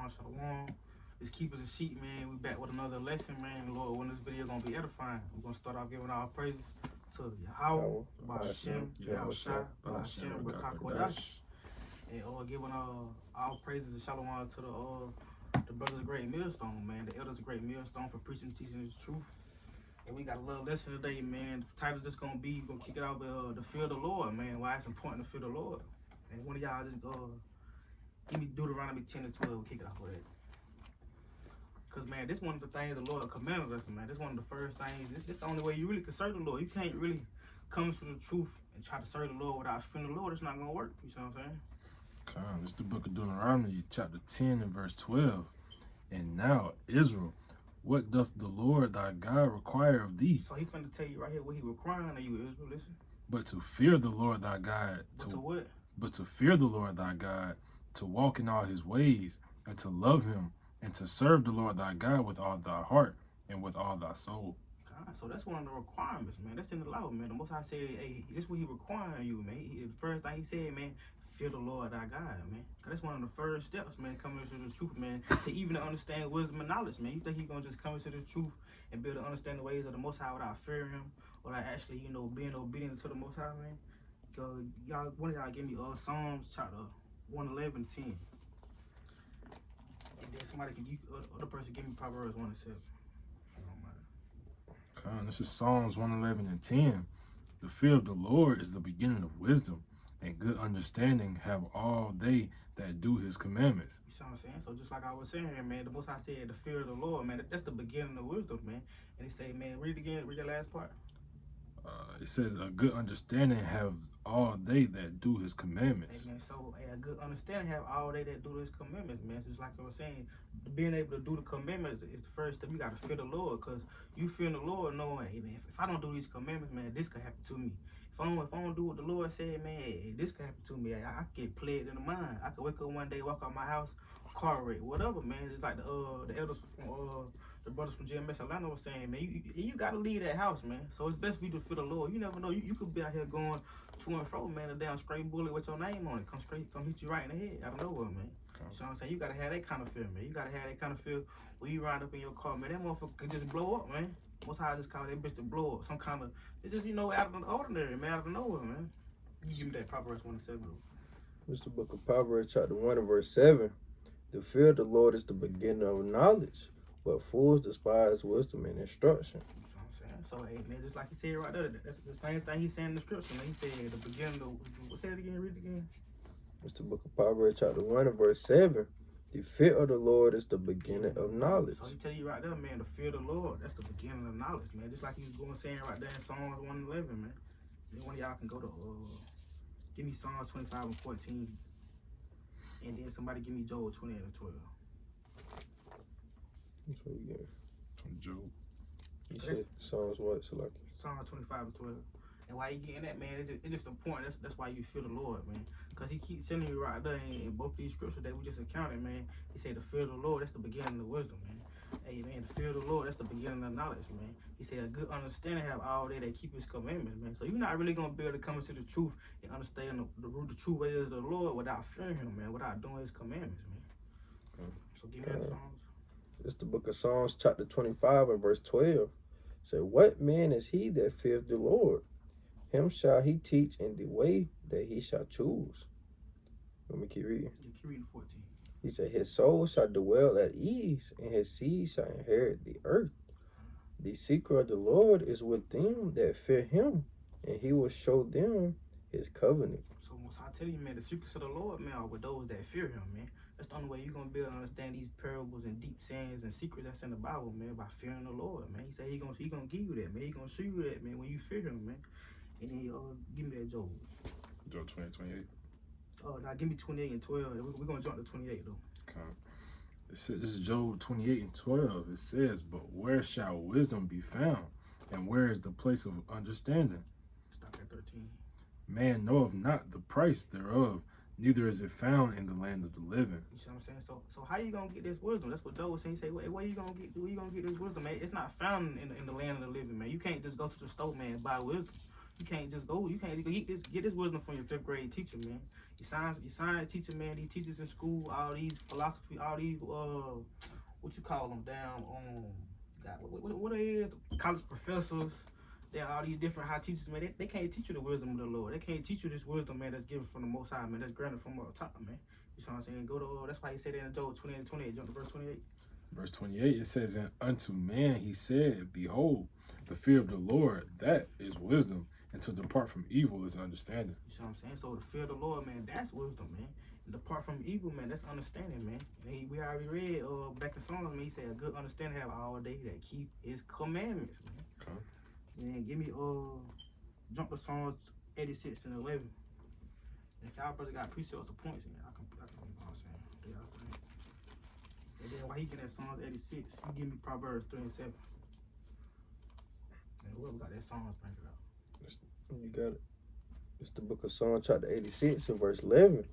Shalom. It's Keepers and Sheep, man. We back with another lesson, man. Lord, when this video gonna be edifying, we're gonna start off giving our praises to Yahweh, Ba'ashem, Yahushua, Ba'ashem, B'Kakodash. And giving our praises and shalom to the brothers of Great Millstone, man. The elders of Great Millstone for preaching and teaching the truth. And we got a little lesson today, man. The title just gonna be, we're gonna kick it out with the fear of the Lord, man. Why it's important to fear the Lord. And one of y'all just give me Deuteronomy 10 and 12, we'll kick it off with that. Because, man, this one of the things the Lord commanded us, man. This one of the first things. This the only way you really can serve the Lord. You can't really come to the truth and try to serve the Lord without fearing the Lord. It's not going to work. You see what I'm saying? This is the book of Deuteronomy, chapter 10 and verse 12. And now, Israel, what doth the Lord thy God require of thee? So he's going to tell you right here what he requiring of you, Israel. Listen. But to fear the Lord thy God. But to what? But to fear the Lord thy God, to walk in all his ways, and to love him, and to serve the Lord thy God with all thy heart and with all thy soul. God, so that's one of the requirements, man. That's in the law, man. The Most High said, hey, this is what he requiring you, man. The first thing he said, man, fear the Lord thy God, man. Because that's one of the first steps, man, coming into the truth, man. To even understand wisdom and knowledge, man. You think he's going to just come into the truth and be able to understand the ways of the Most High without fearing him, without actually, being obedient to the Most High, man? Y'all, one of y'all give me Psalms chapter 111, 10. And then somebody other person give me Proverbs 1 and 7. This is Psalms 111 and 10. The fear of the Lord is the beginning of wisdom, and good understanding have all they that do his commandments. You see what I'm saying? So just like I was saying here, man, the Most High said the fear of the Lord, man, that's the beginning of wisdom, man. And he say, man, read it again, read the last part. It says a good understanding have all they that do his commandments. Amen. So a good understanding have all they that do his commandments, man. So just like I was saying, being able to do the commandments is the first step. You got to fear the Lord, because you fear the Lord knowing, hey, man, if I don't do these commandments, man, this could happen to me. If I don't do what the Lord said, man, hey, this could happen to me. I get plagued in the mind. I could wake up one day, walk out my house, car wreck, whatever, man. It's like the elders from the brothers from GMS Atlanta was saying, man, you gotta leave that house, man. So it's best for you to fear the Lord. You never know. You could be out here going to and fro, man. A damn straight bullet with your name on it come hit you right in the head out of nowhere, man. Okay. You know what I'm saying? You gotta have that kind of fear, man. You gotta have that kind of fear when you ride up in your car, man. That motherfucker could just blow up, man. Most high just call that bitch to blow up. Some kind of, it's just, out of the ordinary, man, out of nowhere, man. You give me that Proverbs 1 and 7. It's the book of Proverbs, chapter 1 and verse 7. The fear of the Lord is the beginning of knowledge, but fools despise wisdom and instruction. You know what I'm saying? So, hey, man, just like he said right there, that's the same thing he's saying in the scripture, man. He said the beginning of, say it again, read it again. It's the book of Proverbs, chapter 1 and verse 7. The fear of the Lord is the beginning of knowledge. So he tell you right there, man, the fear of the Lord, that's the beginning of knowledge, man. Just like he was going saying right there in Psalms 111, man. Then one of y'all can go to, give me Psalms 25 and 14. And then somebody give me Joel 28 and 12. That's what we get. From Job. You said Psalms what, Salaki? Psalms 25 and 12. And why you getting that, man, it's just a point. That's why you fear the Lord, man. Because he keeps telling you right there in both these scriptures that we just accounted, man. He said the fear of the Lord, that's the beginning of wisdom, man. Hey, man, the fear of the Lord, that's the beginning of knowledge, man. He said a good understanding have all they that keep his commandments, man. So you're not really going to be able to come into the truth and understand the true ways of the Lord without fearing him, man, without doing his commandments, man. So give me the Psalms. It's the book of Psalms, chapter 25 and verse 12. Say, what man is he that fears the Lord? Him shall he teach in the way that he shall choose. Let me keep reading. Yeah, keep reading 14. He said, his soul shall dwell at ease, and his seed shall inherit the earth. The secret of the Lord is with them that fear him, and he will show them his covenant. So once I tell you, man, the secrets of the Lord, man, are with those that fear him, man. That's the only way you're going to be able to understand these parables and deep sayings and secrets that's in the Bible, man, by fearing the Lord, man. He said he gonna give you that, man. He gonna show you that, man, when you fear him, man. And then give me that Job. Job 28. Oh, now give me 28 and 12. We're going to jump to 28, though. Okay. This is Job 28 and 12. It says, but where shall wisdom be found? And where is the place of understanding? Stop at 13. Man knoweth not the price thereof, neither is it found in the land of the living. You see what I'm saying? So how you gonna get this wisdom? That's what Job was saying. He said, where you gonna get this wisdom, man? It's not found in the land of the living, man. You can't just go to the store, man, and buy wisdom. You can't just go. You can't get this wisdom from your 5th grade teacher, man. Your science teacher, man. These teachers in school, all these philosophy, all these what you call them down got what it is, college professors. There are all these different high teachers, man. They can't teach you the wisdom of the Lord. They can't teach you this wisdom, man, that's given from the Most High, man. That's granted from up top, man. You know what I'm saying? Go to that's why he said that in Job 20 and 28. Jump to verse 28. Verse 28, it says, and unto man he said, behold, the fear of the Lord, that is wisdom, and to depart from evil is understanding. You know what I'm saying? So the fear of the Lord, man, that's wisdom, man. And depart from evil, man, that's understanding, man. And we already read back in Psalms, man, he said a good understanding have all day that keep his commandments, man. Okay. And then give me jump to Psalms 86 and 11. And if y'all brother got precepts or points, man, I can you know what I'm saying? Yeah, man. And then while he get that Psalms 86, you give me Proverbs 3 and 7. And whoever got that Psalms, bring it out. You got it. It's the book of Psalms, chapter 86 and verse 11.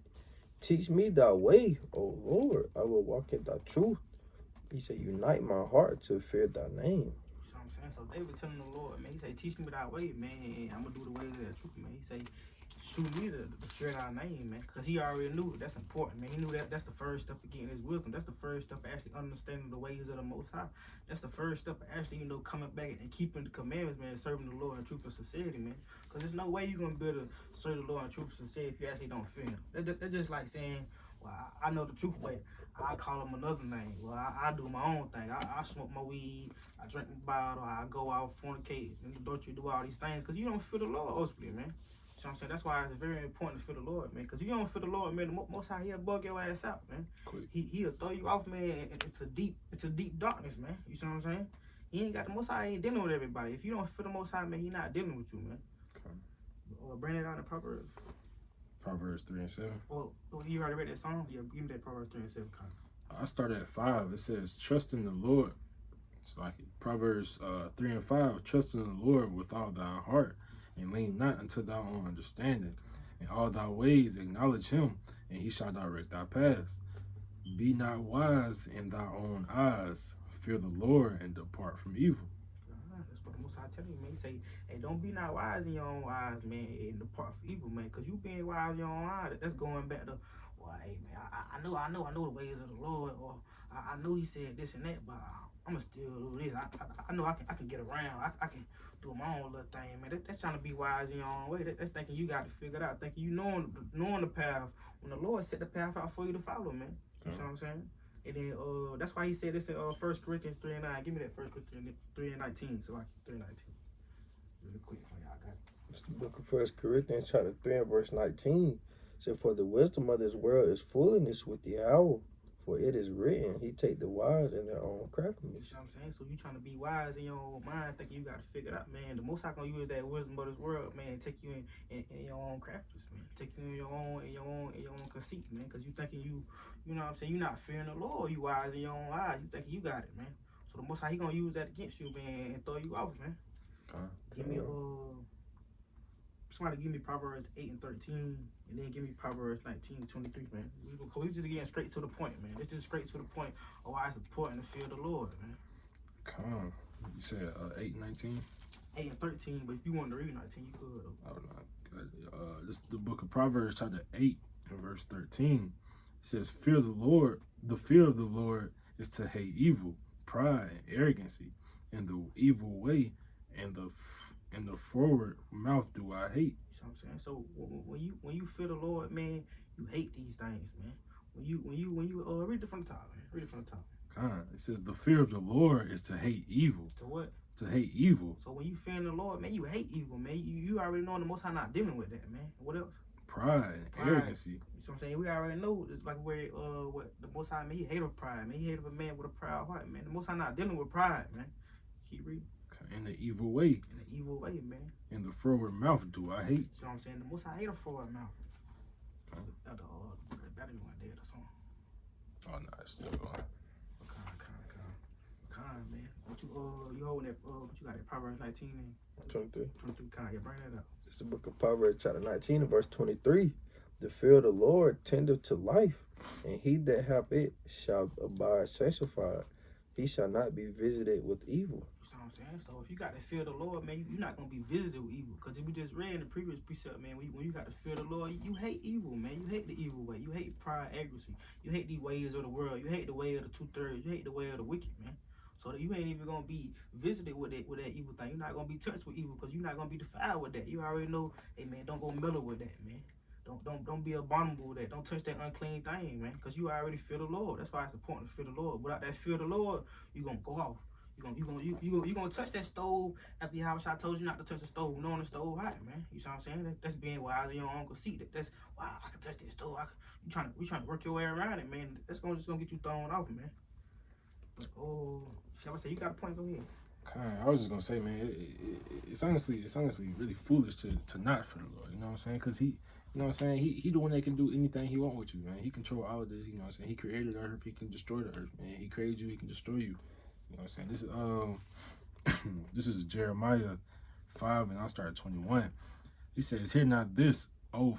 Teach me thy way, O Lord. I will walk in thy truth. He said, unite my heart to fear thy name. You know what I'm saying? So David telling the Lord, man, he say, teach me thy way, man, and I'm going to do the ways of that truth, man. He say, shoot me to fear thy name, man, because he already knew that's important, man. He knew that's the first step of getting his wisdom. That's the first step of actually understanding the ways of the Most High. That's the first step of actually, coming back and keeping the commandments, man, serving the Lord in truth and sincerity, man. Because there's no way you're going to be able to serve the Lord in truth and sincerity if you actually don't fear him. That's just like saying, well, I know the truth, but I call him another name. Well, I do my own thing. I smoke my weed, I drink my bottle, I go out, fornicate, and do all these things because you don't fear the Lord, ultimately, man. You know what I'm saying? That's why it's very important to fear the Lord, man. Because you don't fear the Lord, man, the Most High, he'll bug your ass out, man. Quick. He'll throw you off, man. It's a deep darkness, man. You know what I'm saying? He ain't got the Most High, he ain't dealing with everybody. If you don't fear the Most High, man, he not dealing with you, man. Okay. Bring it out in Proverbs. Proverbs 3 and 7. Well, you already read that song? Yeah, give me that Proverbs 3 and 7 kind. I started at 5. It says, trust in the Lord. It's like Proverbs 3 and 5. Trust in the Lord with all thy heart, and lean not unto thy own understanding. In all thy ways acknowledge him, and he shall direct thy paths. Be not wise in thy own eyes. Fear the Lord and depart from evil. That's what the Most High tell you, man. He say, hey, don't be not wise in your own eyes, man, and depart from evil, man. Because you being wise in your own eyes, that's going back to, well, hey, man, I know the ways of the Lord, or I know he said this and that, but I'm going to still do this. I know I can get around. I can do my own little thing, man. That's trying to be wise in your own way. That's thinking you got to figure it out. Thinking you knowing the path when the Lord set the path out for you to follow, man. You know what I'm saying? And then that's why he said this in 1 Corinthians 3 and 9. Give me that 1 Corinthians 3 and 19. So like 3 and 19. Really quick for y'all. Got it. It's the book of 1 Corinthians, chapter 3 and verse 19. It said, for the wisdom of this world is foolishness with the hour. For it is written, he take the wise in their own craftiness. You know what I'm saying? So you trying to be wise in your own mind, thinking you got to figure it out, man. The Most High gonna use that wisdom of this world, man, and take you in your own craftiness, man. Take you in your own conceit, man. Because you thinking you know what I'm saying? You not fearing the Lord. You wise in your own eyes. You thinking you got it, man. So the Most High, he gonna use that against you, man, and throw you off, man. Give me somebody give me Proverbs 8 and 13, and then give me Proverbs 19 and 23, man. We just getting straight to the point, man. It's just straight to the point of why it's important to fear the Lord, man. Come on. You said 8 and 19? 8 and 13, but if you wanted to read 19, you could. Oh, no. This is the book of Proverbs, chapter 8 and verse 13. It says, fear the Lord. The fear of the Lord is to hate evil, pride, and arrogancy, and the evil way, and the forward mouth do I hate. You know what I'm saying? So when you fear the Lord, man, you hate these things, man. When you read it from the top, man. Read it from the top. It says the fear of the Lord is to hate evil. To what? To hate evil. So when you fear the Lord, man, you hate evil, man. You already know the Most High not dealing with that, man. What else? Pride and arrogancy. You know what I'm saying? We already know it's like where what the Most High, man, he hate of pride, man. He hate of a man with a proud heart, man. The Most High not dealing with pride, man. Keep reading. In the evil way. In the evil way, man. In the forward mouth do I hate. You know what I'm saying? The Most High hate a forward mouth. That even went there, the song. Oh, no, it's still going. Con, man. What you holding that, what you got that Proverbs 19 and 23. 23, con. Yeah, bring that up. It's the book of Proverbs, chapter 19 and verse 23. The fear of the Lord tendeth to life, and he that hath it shall abide sanctified. He shall not be visited with evil. You know what what I'm saying? So if you got to fear the Lord, man, you're not gonna be visited with evil. Cause if we just read in the previous precept, man, when you got to fear the Lord, you hate evil, man. You hate the evil way. You hate pride, arrogance. You hate the ways of the world. You hate the way of the 2/3. You hate the way of the wicked, man. So that you ain't even gonna be visited with that evil thing. You're not gonna be touched with evil, cause you're not gonna be defiled with that. You already know, hey man, don't go mellow with that, man. Don't be abominable with that. Don't touch that unclean thing, man, because you already fear the Lord. That's why it's important to fear the Lord. Without that fear of the Lord, you're gonna go off. You gonna touch that stove after the house I told you not to touch the stove, knowing the stove hot, man. You see what I'm saying? That's being wise in your own conceit. That's wow, I can touch that stove. You trying to work your way around it, man. That's just gonna get you thrown off, man. But shall I say you got a point? Go ahead. I was just gonna say, man, it's honestly really foolish to not fear the Lord. You know what I'm saying? Because he, you know what I'm saying, he the one that can do anything he want with you, man. He control all of this. You know what I'm saying? He created the earth. He can destroy the earth, man. He created you. He can destroy you. You know what I'm saying? This is Jeremiah 5, and I'll start at 21. He says, "Hear not this, O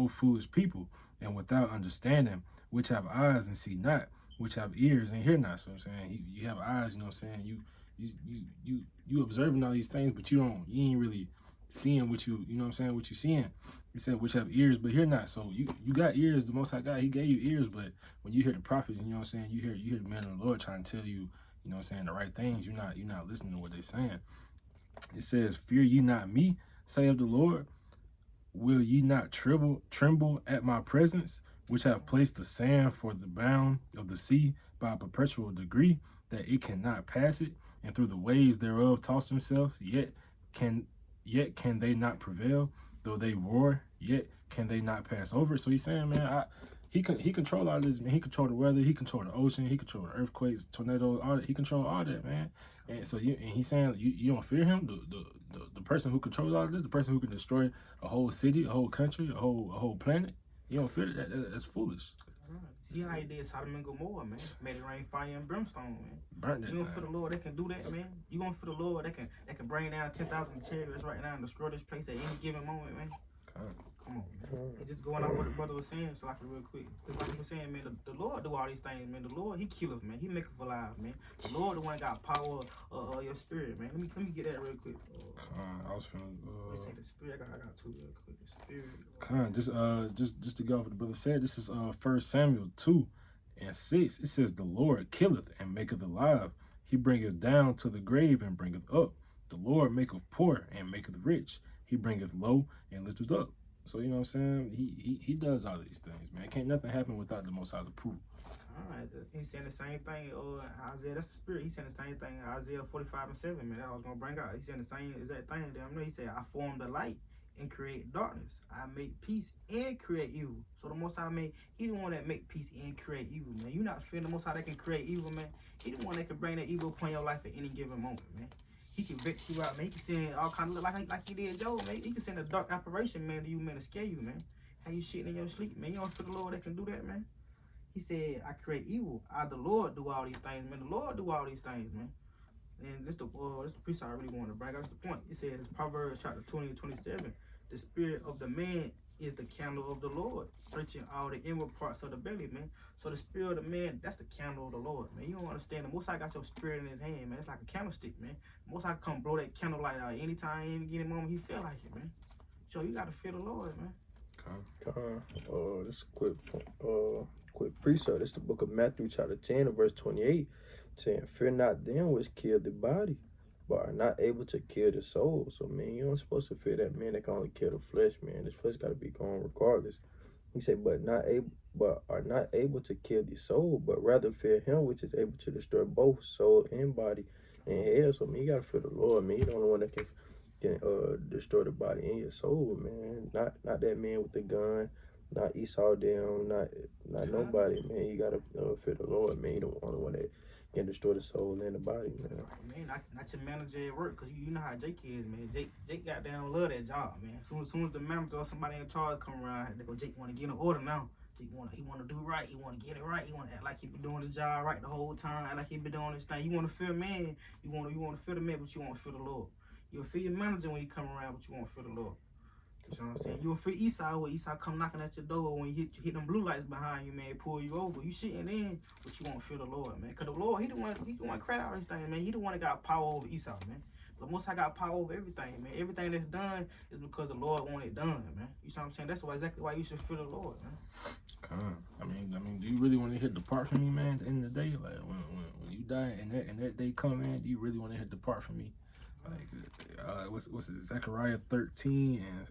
foolish people, and without understanding, which have eyes and see not, which have ears and hear not." So I'm saying, you have eyes. You know what I'm saying? You observing all these things, but you ain't really seeing what you know what I'm saying, what you seeing. He said, which have ears but hear not. So you got ears. The Most High God, He gave you ears, but when you hear the prophets, you know what I'm saying, you hear the man of the Lord trying to tell you, you know what I'm saying, the right things. You're not listening to what they're saying. It says, "Fear ye not me, saith the Lord. Will ye not tremble at my presence, which have placed the sand for the bound of the sea by a perpetual degree, that it cannot pass it, and through the waves thereof toss themselves, yet can they not prevail, though they roar, yet can they not pass over." So he's saying, man, he control all this, man. He control the weather, he control the ocean, he control the earthquakes, tornadoes, all that. He control all that, man. And so he's saying you don't fear him, the person who controls all this, the person who can destroy a whole city, a whole country, a whole planet. You don't fear that. That's foolish. See how he did Sodom and Gomorrah, man. Made it rain fire and brimstone, man. Burnt that. You don't fear the Lord that can do that, man. You gonna fear the Lord that can bring down 10,000 chariots right now and destroy this place at any given moment, man. Come on, man. And just going off what the brother was saying, so like real quick. Because like he was saying, man, the Lord do all these things, man. The Lord, He killeth, man. He make us alive, man. The Lord the one got power of your spirit, man. Let me get that real quick. I was feeling. Let's say the spirit. I got two real quick. The spirit. Just to go off what the brother said, this is 1 Samuel 2:6. It says, "The Lord killeth and maketh alive. He bringeth down to the grave and bringeth up. The Lord maketh poor and maketh rich. He bringeth low and lifteth up." So you know what I'm saying? He does all these things, man. Can't nothing happen without the Most High's approval. Alright, he's saying the same thing. Isaiah, that's the spirit. He's saying the same thing. Isaiah 45:7, man. That I was gonna bring out. He's saying the same exact thing. Damn, he said, "I form the light and create darkness. I make peace and create evil." So the Most High He the one that make peace and create evil, man. You not feeling the Most High that can create evil, man. He the one that can bring that evil upon your life at any given moment, man. He can vex you out, man. He can send all kind of look like he did Job, man. He can send a dark operation, man, to you, man, to scare you, man. How you shitting in your sleep, man. You don't feel the Lord that can do that, man. He said, "I create evil. The Lord do all these things, man. The Lord do all these things, man." And this the piece I really want to bring. That's the point. It says Proverbs chapter 20:27. "The spirit of the man is the candle of the Lord, searching all the inward parts of the belly," man. So the spirit of the man, that's the candle of the Lord, man. You don't understand. The Most High got your spirit in His hand, man. It's like a candlestick, man. The Most High come blow that candle light out anytime, any moment He feel like it, man. So you got to fear the Lord, man. This quick precept. This is the book of Matthew chapter 10 and verse 28, saying, "Fear not them which kill the body, but are not able to kill the soul." So, man, you don't supposed to fear that man that can only kill the flesh, man. This flesh got to be gone regardless. He said, but are not able to kill the soul, but rather fear Him which is able to destroy both soul and body in hell. So, man, you got to fear the Lord, man. You're the only one that can destroy the body and your soul, man. Not that man with the gun, not Esau down, not nobody, man. You gotta fear the Lord, man. You're the only one that can destroy the soul and the body, man. Man, not your manager at work, cause you know how Jake is, man. Jake got down love that job, man. As soon as the manager or somebody in charge come around, they go, Jake want to get an order now. Jake he want to do right. He want to get it right. He want to act like he been doing his job right the whole time. Act like he been doing this thing. You want to fear man. You want to fear the man, but you want to fear the Lord. You'll fear your manager when you come around, but you won't fear the Lord. You know what I'm saying? You will feel Esau when Esau come knocking at your door, when you hit them blue lights behind you, man, pull you over. You sitting in, but you won't feel the Lord, man. Cause the Lord, he the one credit all this thing, man. He the one that got power over Esau, man. The Most High got power over everything, man. Everything that's done is because the Lord wanted it done, man. You know what I'm saying? That's exactly why you should fear the Lord, man. I mean, do you really want to hear depart from me, man? At the end of the day, like when you die and that day come, man, do you really want to hear depart from me? Like, what's it? Zechariah 13 and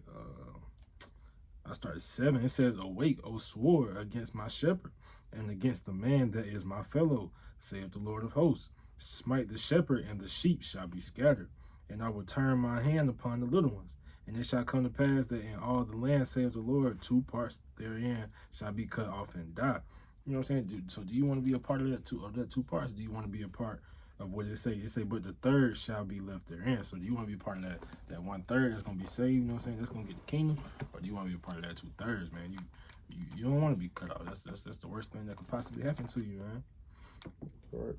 I started 7. It says, "Awake, O sword, against my shepherd, and against the man that is my fellow, saith the Lord of hosts. Smite the shepherd, and the sheep shall be scattered. And I will turn my hand upon the little ones. And it shall come to pass that in all the land, saith the Lord, 2 parts therein shall be cut off and die." You know what I'm saying? So do you want to be a part of that two parts? Do you want to be a part of what it say? It say, but the third shall be left therein. So do you want to be a part of that 1/3 that's gonna be saved? You know what I'm saying? That's gonna get the kingdom, or do you want to be a part of that 2/3, man? You don't want to be cut off. That's the worst thing that could possibly happen to you, man. Right.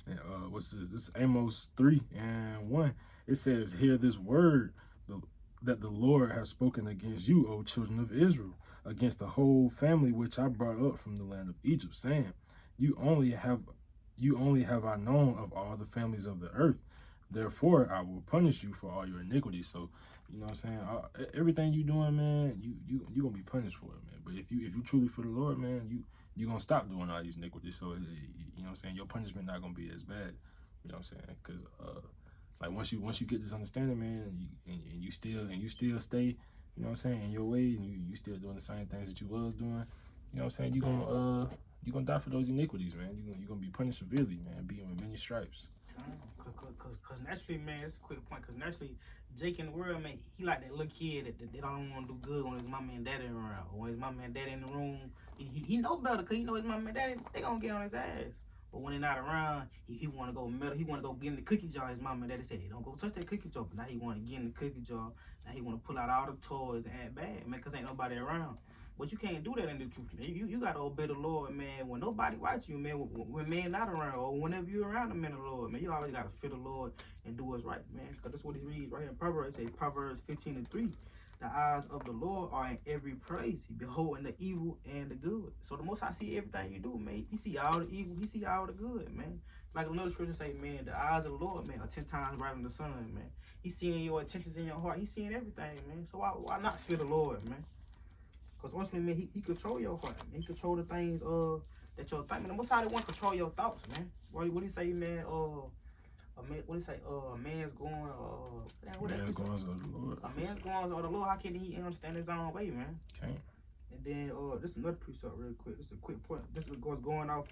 And what's this? This is Amos 3 and 1. It says, "Hear this word that the Lord has spoken against you, O children of Israel, against the whole family which I brought up from the land of Egypt, saying, You only have I known of all the families of the earth. Therefore I will punish you for all your iniquities." So, you know what I'm saying? Everything you doing, man, you gonna be punished for it, man. But if you truly for the Lord, man, you gonna stop doing all these iniquities. So, you know what I'm saying? Your punishment not gonna be as bad. You know what I'm saying? Because like once you get this understanding, man, and you still stay, you know what I'm saying, in your way, and you still doing the same things that you was doing, you know what I'm saying, you gonna die for those iniquities, man. You gonna be punished severely, man, being with many stripes. Cause naturally, man, it's a quick point. Cause naturally, Jake in the world, man, he like that little kid that they don't want to do good when his mama and daddy around, or when his mama and daddy in the room. He know better, cause he know his mama and daddy they gonna get on his ass. But when they're not around, he want to go meddle. He want to go get in the cookie jar. His mama and daddy said, "Don't go touch that cookie jar." But now he want to get in the cookie jar. Now he want to pull out all the toys and act bad, man, cause ain't nobody around. But you can't do that in the truth, man. You gotta obey the Lord, man. When nobody watch you, man. When man not around, or whenever you around the man of the Lord, man, you always gotta fear the Lord and do what's right, man. Cause that's what he reads right here in Proverbs. It says Proverbs 15:3. The eyes of the Lord are in every place, beholding the evil and the good. So the Most High see everything you do, man. He see all the evil, he see all the good, man. Like another scripture say, man, the eyes of the Lord, man, are 10 times brighter than the sun, man. He's seeing your intentions in your heart. He's seeing everything, man. So why not fear the Lord, man? Because ultimately, man, he control your heart, man. He control the things that you're thinking. The Most High want to control your thoughts, man. What do you say, man? What do you say? A man's going, Man's going to the Lord. A man's going to the Lord. How can he understand his own way, man? Can't. And then, this is another precept real quick. This is a quick point. This is what's going off,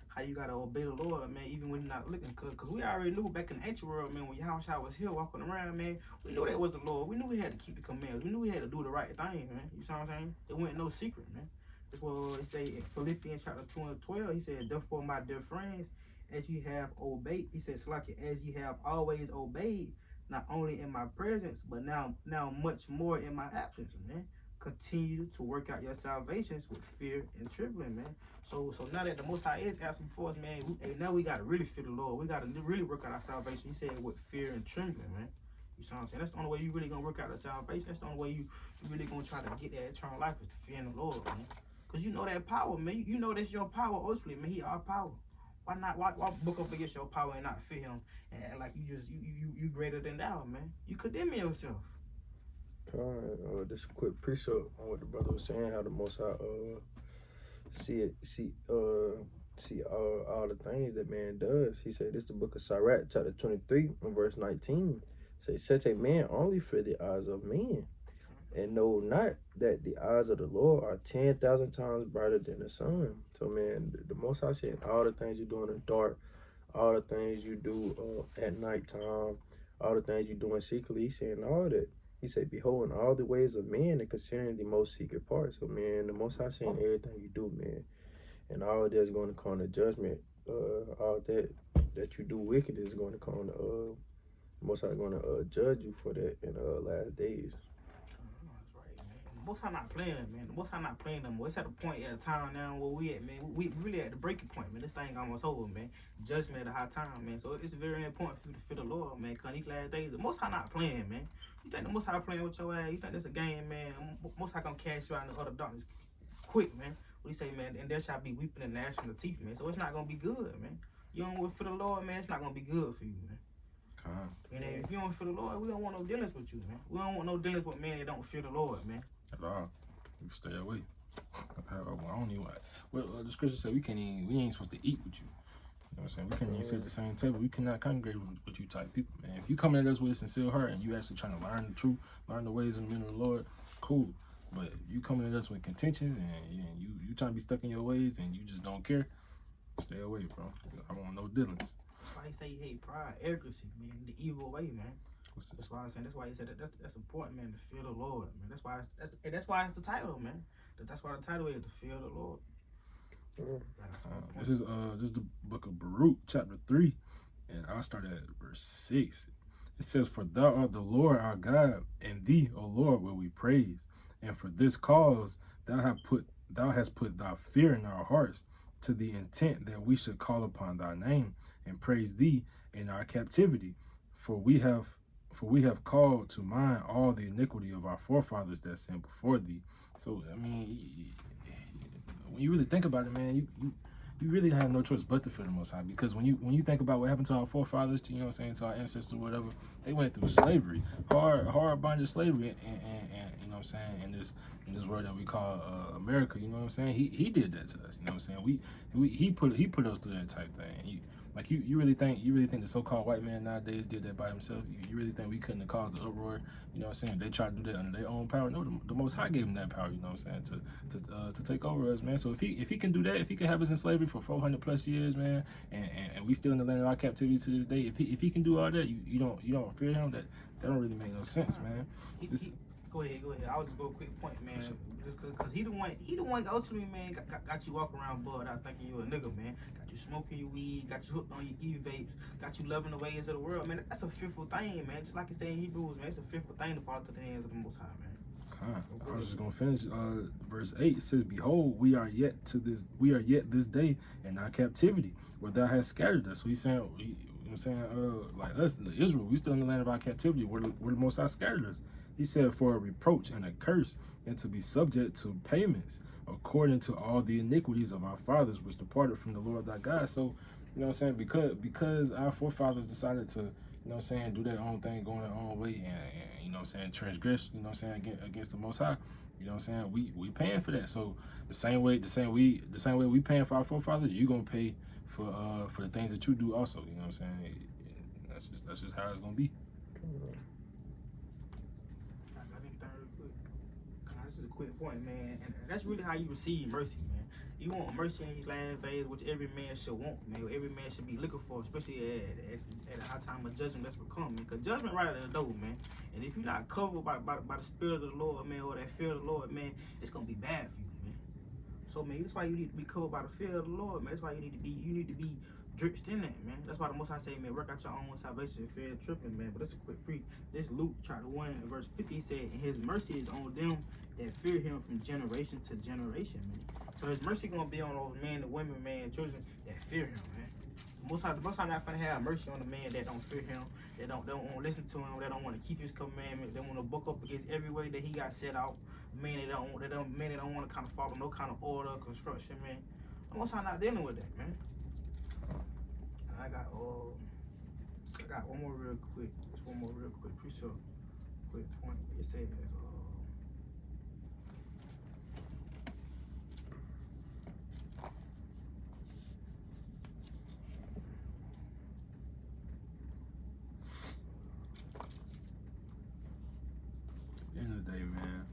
how you gotta obey the Lord, man, even when you're not looking. Cause we already knew back in the ancient world, man, when Yahushua was here walking around, man, we knew that was the Lord. We knew we had to keep the commands. We knew we had to do the right thing, man. You see what I'm saying? It wasn't no secret, man. That's what it say in Philippians chapter 2 and 12. He said, "Therefore, my dear friends, as you have obeyed," he says, like as you have always obeyed, not only in my presence, but now much more in my absence, man. Continue to work out your salvations with fear and trembling, man. So now that the Most High is asking for us, man, now we gotta really fear the Lord. We gotta really work out our salvation. He said with fear and trembling, man. You see what I'm saying? That's the only way you really gonna work out the salvation. That's the only way you really gonna try to get that eternal life is to fear the Lord, man. Cause you know that power, man. You know that's your power ultimately, man. He our power. Why book up against your power and not fear him and act like you greater than thou, man? You condemn yourself. This quick precept on what the brother was saying, how the Most High see all the things that man does. He said, this the book of Sirach, chapter 23, and verse 19. Say, such a man only fear the eyes of men, and know not that the eyes of the Lord are 10,000 times brighter than the sun. So, man, the Most High saying all the things you do in the dark, all the things you do at nighttime, all the things you do in secretly, he's saying all that. He said, beholding all the ways of men and considering the most secret parts. So, man, the Most High saying everything you do, man. And all of that's going to come to judgment. All that you do wicked is going to come to, Most High going to judge you for that in the last days. Most High not playing, man. The Most High not playing no more. It's at a point at a time now where we at, man. We really at the breaking point, man. This thing almost over, man. Judgment at a high time, man. So it's very important for you to fear the Lord, man. Cause these last days, the Most High not playing, man. You think the Most High playing with your ass? You think this a game, man? Most High gonna cast you out in the utter darkness quick, man. What you say, man? And there shall be weeping and gnashing of teeth, man. So it's not gonna be good, man. You don't fear the Lord, man. It's not gonna be good for you, man. And if you don't fear the Lord, we don't want no dealings with you, man. We don't want no dealings with men that don't fear the Lord, man. At all. You stay away. I don't even. Well, the scripture said we ain't supposed to eat with you. You know what I'm saying? We can't even sit at the same table. We cannot congregate with you type people, man. If you come at us with a sincere heart and you actually trying to learn the truth, learn the ways and the men of the Lord, cool. But you coming at us with contentions and you trying to be stuck in your ways and you just don't care, stay away, bro. I don't want no dealings. That's why he say he hate pride, arrogance, man, the evil way, man. That's why I'm saying. That's why he said that's important, man, to fear the Lord, man. That's why it's the title, man. That's why the title is to fear the Lord. This is the book of Baruch, chapter 3, and I'll start at verse 6. It says, "For thou art the Lord our God, and thee, O Lord, will we praise. And for this cause thou hast put thy fear in our hearts, to the intent that we should call upon thy name and praise thee in our captivity. For we have called to mind all the iniquity of our forefathers that sinned before thee." So I mean, when you really think about it, man, you really have no choice but to fear the Most High, because when you think about what happened to our forefathers, to, you know what I'm saying, to our ancestors, whatever, they went through slavery, hard bondage slavery, and you know what I'm saying, in this world that we call America, you know what I'm saying, he did that to us, you know what I'm saying, he put us through that type thing. You really think the so-called white man nowadays did that by himself? You really think we couldn't have caused the uproar? You know what I'm saying? They tried to do that under their own power. No, the Most High gave them that power. You know what I'm saying? To take over us, man. So if he can do that, if he can have us in slavery for 400 plus years, man, and we still in the land of our captivity to this day, if he can do all that, you don't fear him? That don't really make no sense, man. Go ahead. I was just go a quick point, man. Just cause he the one ultimately, man, got you walking around bud out thinking you a nigga, man. Got you smoking your weed, got you hooked on your e-vapes, got you loving the ways of the world, man. That's a fearful thing, man. Just like it say in Hebrews, man, it's a fearful thing to fall to the hands of the Most High, man. I was just gonna finish verse 8. It says, "Behold, we are yet this day in our captivity, where thou hast scattered us." So he's saying, you know what I'm saying, like us, Israel, we still in the land of our captivity, where the Most High scattered us. He said, "For a reproach and a curse, and to be subject to payments, according to all the iniquities of our fathers, which departed from the Lord thy God." So, you know what I'm saying, because our forefathers decided to, you know what I'm saying, do their own thing, going their own way, and you know what I'm saying, transgress, you know what I'm saying, against the Most High. You know what I'm saying? We paying for that. So the same way we paying for our forefathers, you gonna pay for the things that you do also. You know what I'm saying? That's just how it's gonna be. This is a quick point, man, and that's really how you receive mercy, man. You want mercy in these last days, which every man should want, man. Every man should be looking for, especially at a high time of judgment that's becoming. Because judgment right at the door, man. And if you're not covered by the Spirit of the Lord, man, or that fear of the Lord, man, it's gonna be bad for you, man. So, man, that's why you need to be covered by the fear of the Lord, man. That's why you need to be drenched in that, man. That's why the Most High say, man, work out your own salvation and fear tripping, man. But that's a quick preach. This Luke chapter 1 verse 50 said, "And his mercy is on them that fear him from generation to generation," man. So his mercy gonna be on those men, the women, man, children that fear him, man. The Most High not finna have mercy on the man that don't fear him, that don't want to listen to him, that don't want to keep his commandment, that want to buck up against every way that he got set out. Man, that don't want to kind of follow no kind of order, construction, man. The Most High not dealing with that, man. I got one more real quick. Just one more real quick. Pretty sure. Quick point. It says, End of the day, man,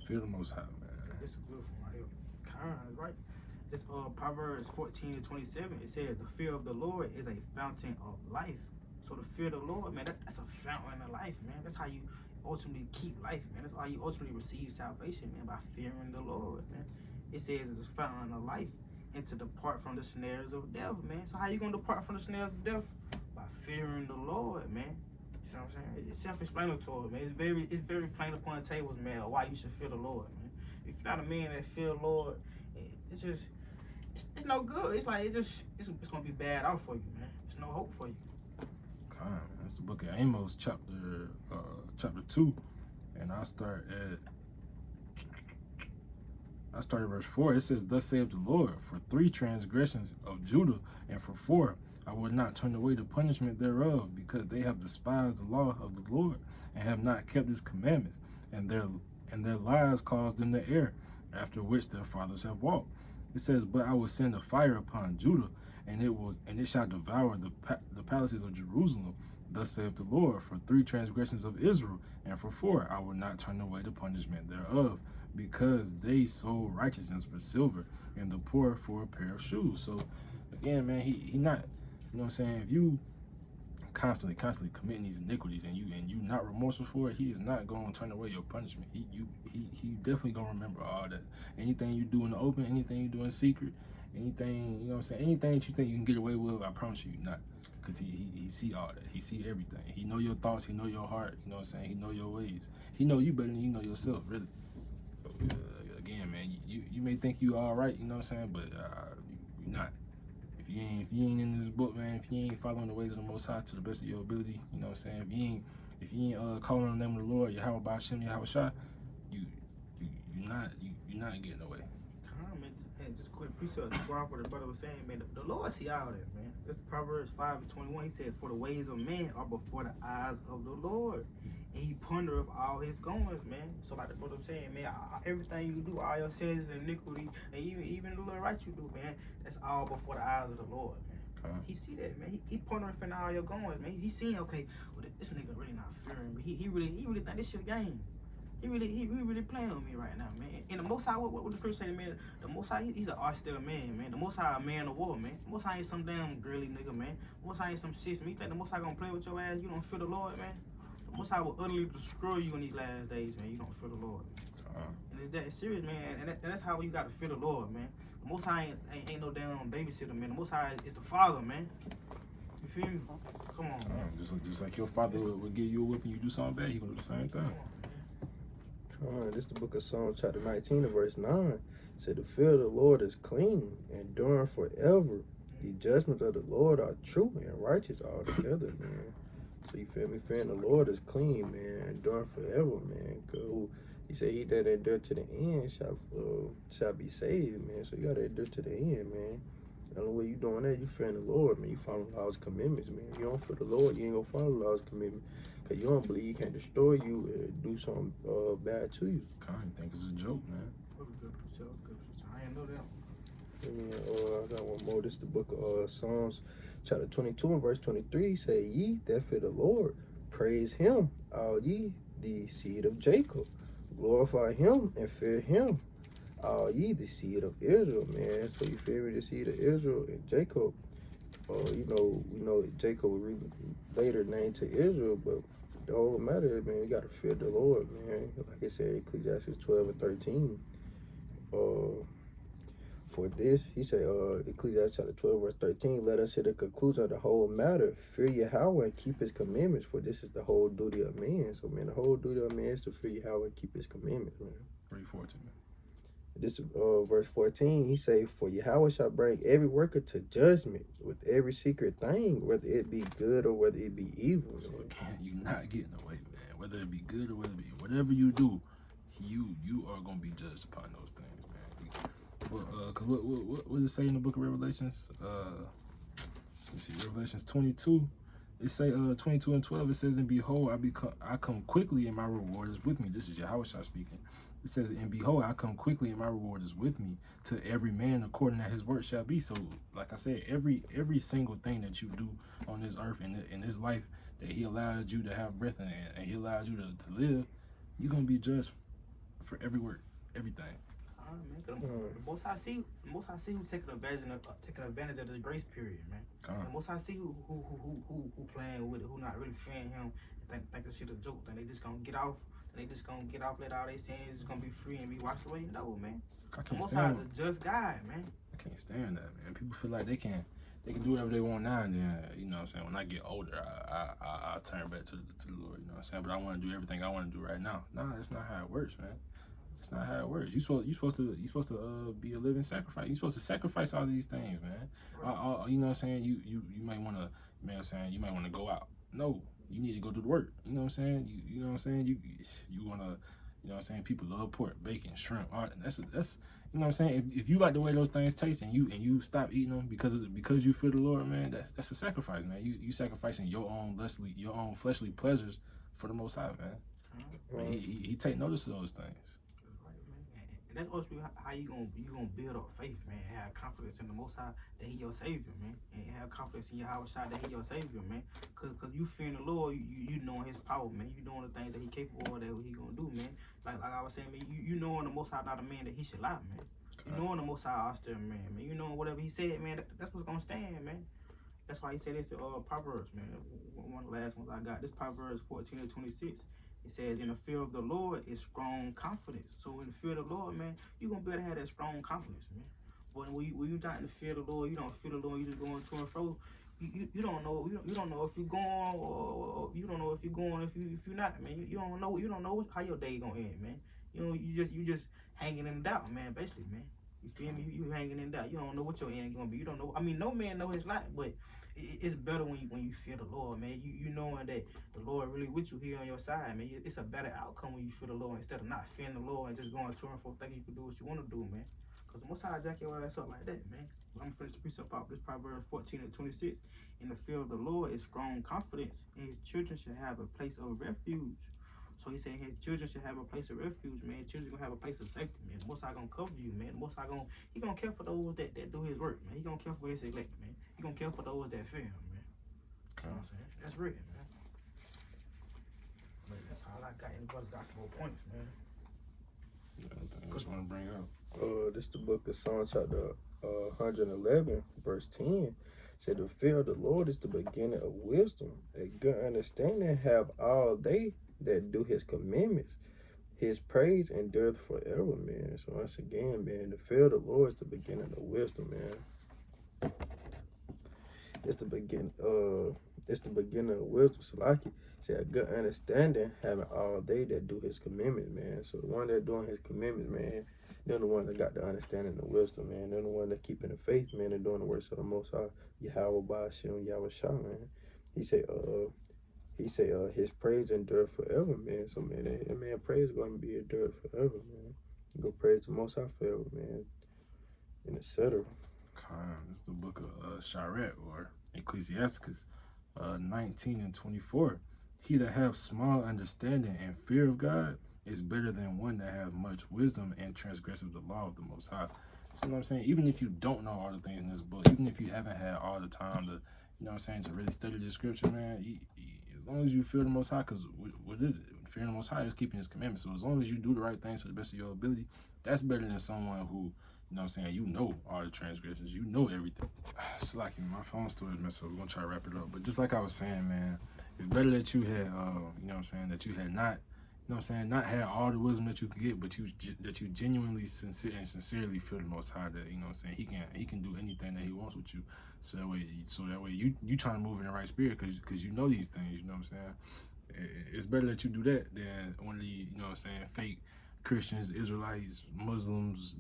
fear the Most High, man. This is a good one right here. Kind, right? It's Proverbs 14:27. It says, "The fear of the Lord is a fountain of life." So the fear of the Lord, man, that's a fountain of life, man. That's how you ultimately keep life, man. That's how you ultimately receive salvation, man, by fearing the Lord, man. It says it's a fountain of life, and to depart from the snares of death, man. So how you gonna depart from the snares of death? By fearing the Lord, man. You know what I'm saying? It's self-explanatory, man. It's very plain upon tables, man, why you should fear the Lord, man. If you're not a man that fear the Lord, it's just it's no good. It's like it's gonna be bad out for you, man. There's no hope for you. God, man, that's the book of Amos, chapter 2, and I start at verse 4. It says, "Thus saith the Lord, for 3 transgressions of Judah, and for 4 I will not turn away the punishment thereof, because they have despised the law of the Lord, and have not kept his commandments, and their lies caused them to err, after which their fathers have walked." It says, "But I will send a fire upon Judah, and it shall devour the palaces of Jerusalem. Thus saith the Lord, for 3 transgressions of Israel, and for 4 I will not turn away the punishment thereof, because they sold righteousness for silver, and the poor for a pair of shoes." So again, man, he not, you know what I'm saying, if you constantly committing these iniquities and you not remorseful for it, he is not going to turn away your punishment. He definitely going to remember all that. Anything you do in the open, anything you do in secret, anything, you know what I'm saying, anything that you think you can get away with, I promise you not. Because he see all that. He see everything. He know your thoughts. He know your heart. You know what I'm saying? He know your ways. He know you better than you know yourself, really. So again, man, you may think you all right, you know what I'm saying, but you're not. If you ain't in this book, man, if you ain't following the ways of the Most High to the best of your ability, you know what I'm saying, if you ain't calling on the name of the Lord, Yahweh Ba'Shem, Yahweh Shah, you're not getting away. And just quick precept to go off what the brother was saying, man. The Lord see all that, man. That's Proverbs 5:21. He said, "For the ways of man are before the eyes of the Lord, and he pondereth all his goings," man. So like the brother was saying, man, everything you do, all your sins and iniquity, and even the little right you do, man, that's all before the eyes of the Lord, man. He see that, man. He pondereth in all your goings, man. He seeing, okay, well, this nigga really not fearing, but he really think this shit a game. He really playing with me right now, man. And the Most High, what the scripture say, man? The Most High, he's an austere man, man. The Most High, a man of war, man. The Most High ain't some damn girly nigga, man. The Most High ain't some sis, man. You think the Most High gonna play with your ass? You don't fear the Lord, man. The Most High will utterly destroy you in these last days, man. You don't fear the Lord. And it's that serious, man. And that's how you gotta fear the Lord, man. The Most High ain't no damn babysitter, man. The Most High is the Father, man. You feel me? Come on, man. Just like your father would give you a whip and you do something bad, he gonna do the same thing. This is the book of Psalms, chapter 19, and verse 9. It said, "The fear of the Lord is clean, enduring forever. The judgments of the Lord are true and righteous altogether," man. So you feel me? Fearing the Lord is clean, man, enduring forever, man. Cause he said, "He that endure to the end shall be saved," man. So you gotta endure to the end, man. The only way you doing that, you fearing the Lord, man. You following the laws and commitments, man. You don't fear the Lord, you ain't gonna follow the laws and commitments. Because you don't believe he can destroy you and do something bad to you. I think it's a joke, man. I ain't know that. And then, I got one more. This is the book of Psalms, chapter 22 and verse 23. Say, "Ye that fear the Lord, praise him, all ye the seed of Jacob. Glorify him and fear him, all ye the seed of Israel," man. So you feel me? The seed of Israel and Jacob. We know Jacob was later named to Israel, but the whole matter is, man, you gotta fear the Lord, man. Like I said, Ecclesiastes 12 and 13. For this, he said, Ecclesiastes chapter 12, verse 13, "Let us hear the conclusion of the whole matter. Fear Yahweh and keep his commandments, for this is the whole duty of man." So, man, the whole duty of man is to fear Yahweh and keep his commandments, man. Read 14. This verse 14, he say, "For Yahweh shall bring every worker to judgment with every secret thing, whether it be good or whether it be evil." So again, you're not getting away, man. Whether it be good or whether it be whatever you do, you are gonna be judged upon those things, man. Cause what does it say in the book of Revelations? Let's see, Revelations 22. It say 22 and 12. It says, "And behold, I come quickly, and my reward is with me." This is Yahweh Shah speaking. It says, "And behold, I come quickly, and my reward is with me, to every man according as his work shall be." So, like I said, every single thing that you do on this earth and in this life that he allowed you to have breath in and he allowed you to live, you're gonna be judged for every work, everything. The Most High see who taking advantage of this grace period, man. The Most High see who playing with it, who not really fearing him, think this shit a joke, think they just gonna get off. Let all they sins just gonna be free and be washed away. No, man. The Most High is a just God, man. I can't stand that, man. People feel like they can they can do whatever they want now and then. You know what I'm saying? When I get older, I'll turn back to the Lord. You know what I'm saying? But I want to do everything I want to do right now. Nah, that's not how it works, man. That's not how it works. You supposed to be a living sacrifice. You supposed to sacrifice all these things, man. You know what I'm saying? You might want to, you know what I'm saying? You might want to go out. No, you need to go do the work. You know what I'm saying? You know what I'm saying? You want to, you know what I'm saying? People love pork, bacon, shrimp. All that's you know what I'm saying? If you like the way those things taste and you stop eating them because you fear the Lord, man, that's a sacrifice, man. You sacrificing your own fleshly pleasures for the Most High, man. He take notice of those things. And that's ultimately how you gonna build up faith, man. Have confidence in the Most High that He your Savior, man. And have confidence in Yahweh Shai that He your Savior, man. Cause you fearing the Lord, you knowing His power, man. You knowing the things that He capable of, that He gonna do, man. Like I was saying, man, you knowing the Most High not a man that He should lie, man. You knowing the Most High austere, man. You knowing whatever He said, man. That's what's gonna stand, man. That's why He said this Proverbs, man. One of the last ones I got. This Proverbs 14:26. It says, in the fear of the Lord is strong confidence. So in the fear of the Lord, man, you're going to be able to have that strong confidence, man. But when you're not in the fear of the Lord, you don't fear the Lord, you just going to and fro. You don't know you don't know if you're going or you don't know if you're going if you're not, man. You don't know how your day gonna end, man. You just hanging in doubt, man. Basically, man. You feel me? You hanging in doubt. You don't know what your end gonna be. You don't know. I mean, no man know his life, but it's better when you fear the Lord, man. You knowing that the Lord really with you here on your side, man. It's a better outcome when you fear the Lord instead of not fearing the Lord and just going to and fro thinking you can do what you want to do, man. Cause the Most High jack your ass up like that, man. I'm gonna finish the precept out. This Proverbs 14:26. In the fear of the Lord is strong confidence, and His children should have a place of refuge. So He said His children should have a place of refuge, man. His children gonna have a place of safety, man. The Most High gonna cover you, man. The Most High He gonna care for those that do His work, man. He gonna care for His elect, man. He gonna care for those that fear Him, man. You know what I'm saying? That's real, man. But that's all I got. Anybody's got some more points, man. I just want to bring up. This the book of Psalms, chapter 111, verse 10. Said, the fear of the Lord is the beginning of wisdom. A good understanding have all they that do His commandments. His praise endureth forever, man. So once again, man, the fear of the Lord is the beginning of wisdom, man. It's the beginning of wisdom. So like it said, a good understanding having all they that do His commandments, man. So the one that doing His commandments, man, they're the one that got the understanding of wisdom, man. They're the one that keeping the faith, man, and doing the works of the Most High, Yahweh Ba'ashem, Yahweh Shah, man. He say His praise endure forever, man. So man, that man praise going to be endured forever, man. You go praise the Most High forever, man, and etc. It's the book of Sharet or Ecclesiasticus 19:24. He that have small understanding and fear of God is better than one that have much wisdom and transgresses the law of the Most High. So you know what I'm saying? Even if you don't know all the things in this book, even if you haven't had all the time to, you know what I'm saying, to really study the scripture, man, as long as you fear the Most High, because what is it? Fearing the Most High is keeping His commandments. So as long as you do the right things to the best of your ability, that's better than someone who, you know what I'm saying, you know all the transgressions, you know everything. It's like my phone still is messed up. We're going to try to wrap it up. But just like I was saying, man, it's better that you had, you know what I'm saying, that you had not, you know what I'm saying, not had all the wisdom that you could get, but that you genuinely sincerely feel the Most High, that, you know what I'm saying, he can do anything that He wants with you. So that way you trying to move in the right spirit because you know these things, you know what I'm saying. It's better that you do that than one of the, you know what I'm saying, fake Christians, Israelites, Muslims,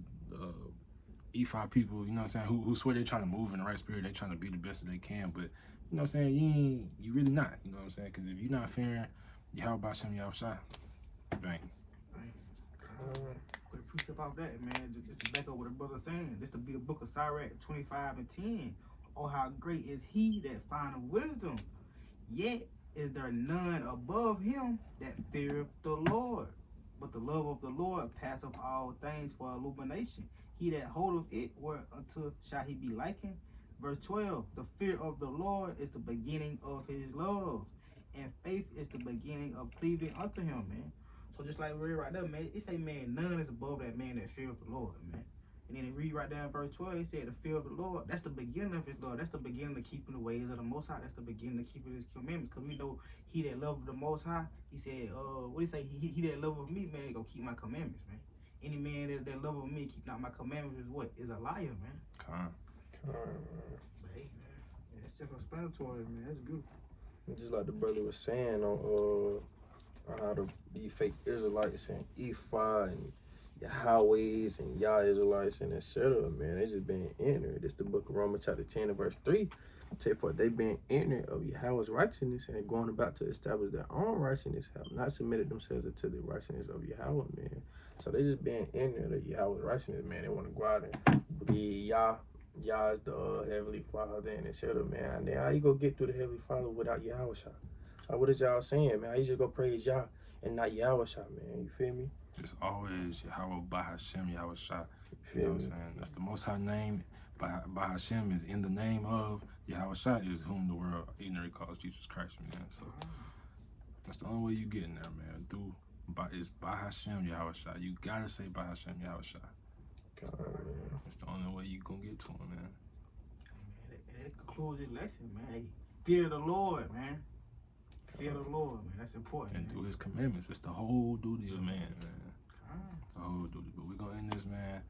E5 people, you know what I'm saying, who swear they're trying to move in the right spirit, they're trying to be the best that they can, but, you know what I'm saying, you really not, you know what I'm saying, because if you're not fearing Yahweh Ba'ashem Yahweh Shai, bang. Quick precept off that, man, just to back up what the brother saying, this to be the book of Sirach 25:10. Oh, how great is he that findeth wisdom, yet is there none above him that feareth the Lord. But the love of the Lord passeth all things for illumination. He that holdeth it, whereunto shall he be likened? Verse 12, the fear of the Lord is the beginning of His love, and faith is the beginning of cleaving unto Him, man. So just like we read right there, man, it say, man, none is above that man that feareth the Lord, man. And then it read right down verse 12, it said the fear of the Lord, that's the beginning of His love. That's the beginning of keeping the ways of the Most High. That's the beginning of keeping His commandments. Because we know he that loveth the Most High, he said, what he say? He that loveth me, man, gonna keep my commandments, man. Any man that loveth me, keep not my commandments is what? Is a liar, man. Come on. But hey, man. self-explanatory, man. That's beautiful. Just like the brother was saying on how these fake Israelites and Ephah and Yahwehs and Yah Israelites and etc. Man, they just been ignorant. This the book of Romans chapter 10 and verse 3. Say for they been ignorant of Yahweh's righteousness and going about to establish their own righteousness, have not submitted themselves unto the righteousness of Yahweh, man. So they just been ignorant of Yahweh's righteousness, man. They want to go out and believe Yah is the Heavenly Father and etc. Man. And then how you go get through the Heavenly Father without Yahweh Shah? Like, what is y'all saying, man? How you just go praise Yah and not Yahweh Shah, man? You feel me? It's always Yahweh Bahashem, Yahweh Shah. You You know feel what I'm me? saying? That's the Most High name. Bahashem is in the name of Yahweh Shah, is whom the world ignorantly calls Jesus Christ, man. So that's the only way you get in there, man. Through is Bahashem, Yahweh Shah. You gotta say Bahashem, Yahweh Shah. God, man. That's the only way you gonna get to him, man. Man, that concludes this lesson, man. Hey, fear the Lord, man. Fear the Lord, man. That's important. And man. do his commandments. It's the whole duty of man, man. Ah. It's the whole duty. But we're gonna end this, man,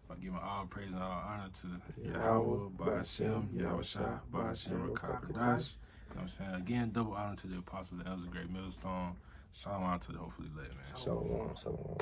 by giving all praise and all honor to Yahweh, Yahweh, Bahashem, Bahashem, Yahweh Shah, Bahashem, Bahashem, Rakakadash. Rakakadash. You know what I'm saying? Again, double honor to the apostles and elders of Great Millstone. Shalom to the hopefully led, man. Shalom, shalom.